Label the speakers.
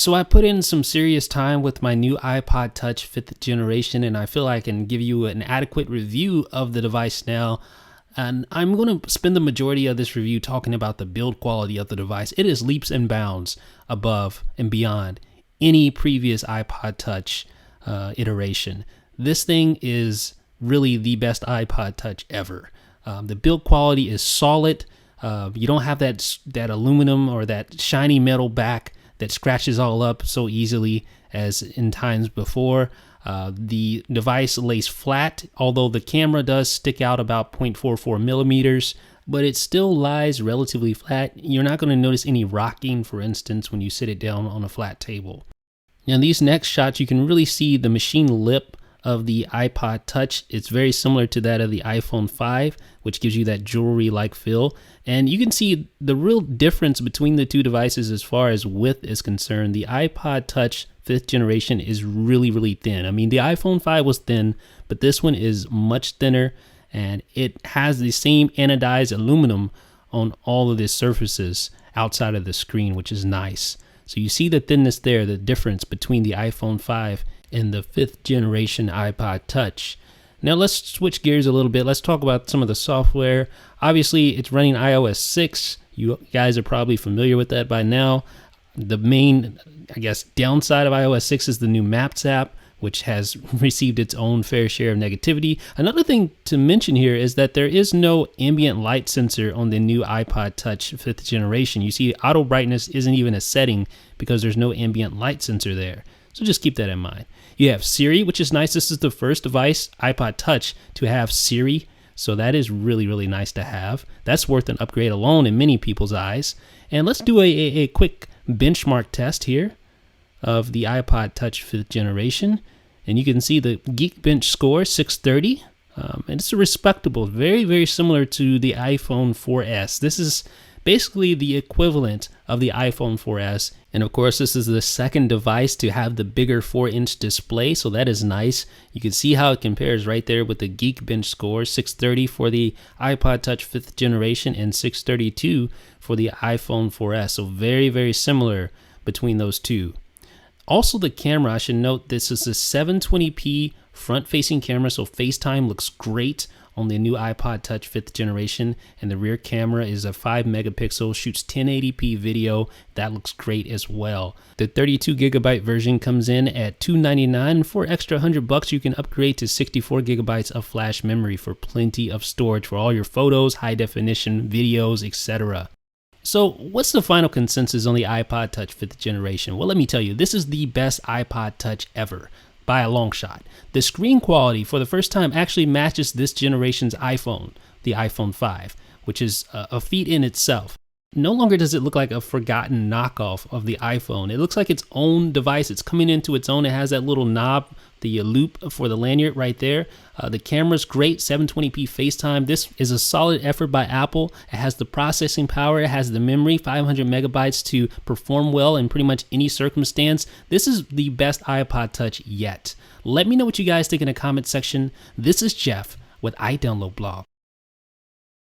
Speaker 1: So I put in some serious time with my new iPod Touch 5th generation, and I feel I can give you an adequate review of the device now. And I'm going to spend the majority of this review talking about the build quality of the device. It is leaps and bounds above and beyond any previous iPod Touch iteration. This thing is really the best iPod Touch ever. The build quality is solid. You don't have that aluminum or that shiny metal back that scratches all up so easily as in times before. The device lays flat, although the camera does stick out about 0.44 millimeters, but it still lies relatively flat. You're not going to notice any rocking, for instance, when you sit it down on a flat table. Now, in these next shots, you can really see the machine lip of the iPod Touch. It's very similar to that of the iPhone 5, which gives you that jewelry-like feel. And you can see the real difference between the two devices as far as width is concerned. The iPod Touch 5th generation is really, really thin. I mean, the iPhone 5 was thin, but this one is much thinner, and it has the same anodized aluminum on all of the surfaces outside of the screen, which is nice. So you see the thinness there, the difference between the iPhone 5 and the 5th generation iPod Touch. Now let's switch gears a little bit. Let's talk about some of the software. Obviously, it's running iOS 6. You guys are probably familiar with that by now. The main, downside of iOS 6 is the new Maps app, which has received its own fair share of negativity. Another thing to mention here is that there is no ambient light sensor on the new iPod Touch 5th generation. You see, auto brightness isn't even a setting because there's no ambient light sensor there. So just keep that in mind. You have Siri, which is nice. This is the first device, iPod Touch, to have Siri. So that is really, really nice to have. That's worth an upgrade alone in many people's eyes. And let's do a quick benchmark test here of the iPod Touch 5th generation. And you can see the Geekbench score, 630. And it's a respectable, very, very similar to the iPhone 4S. This is basically the equivalent of the iPhone 4S. And of course, this is the second device to have the bigger 4-inch display, so that is nice. You can see how it compares right there with the Geekbench score, 630 for the iPod Touch 5th generation and 632 for the iPhone 4S. So very, very similar between those two. Also, the camera, I should note this is a 720p front-facing camera, so FaceTime looks great on the new iPod Touch 5th generation, and the rear camera is a 5 megapixel, shoots 1080p video. That looks great as well. The 32 gigabyte version comes in at $299. For extra $100, you can upgrade to 64 gigabytes of flash memory for plenty of storage for all your photos, high definition videos, etc. So what's the final consensus on the iPod Touch 5th generation? Well, let me tell you, this is the best iPod Touch ever, by a long shot. The screen quality for the first time actually matches this generation's iPhone, the iPhone 5, which is a feat in itself. No longer does it look like a forgotten knockoff of the iPhone. It looks like its own device. It's coming into its own. It has that little knob, the loop for the lanyard right there. The camera's great, 720p FaceTime. This is a solid effort by Apple. It has the processing power. It has the memory, 500 megabytes to perform well in pretty much any circumstance. This is the best iPod Touch yet. Let me know what you guys think in the comment section. This is Jeff with iDownload Blog.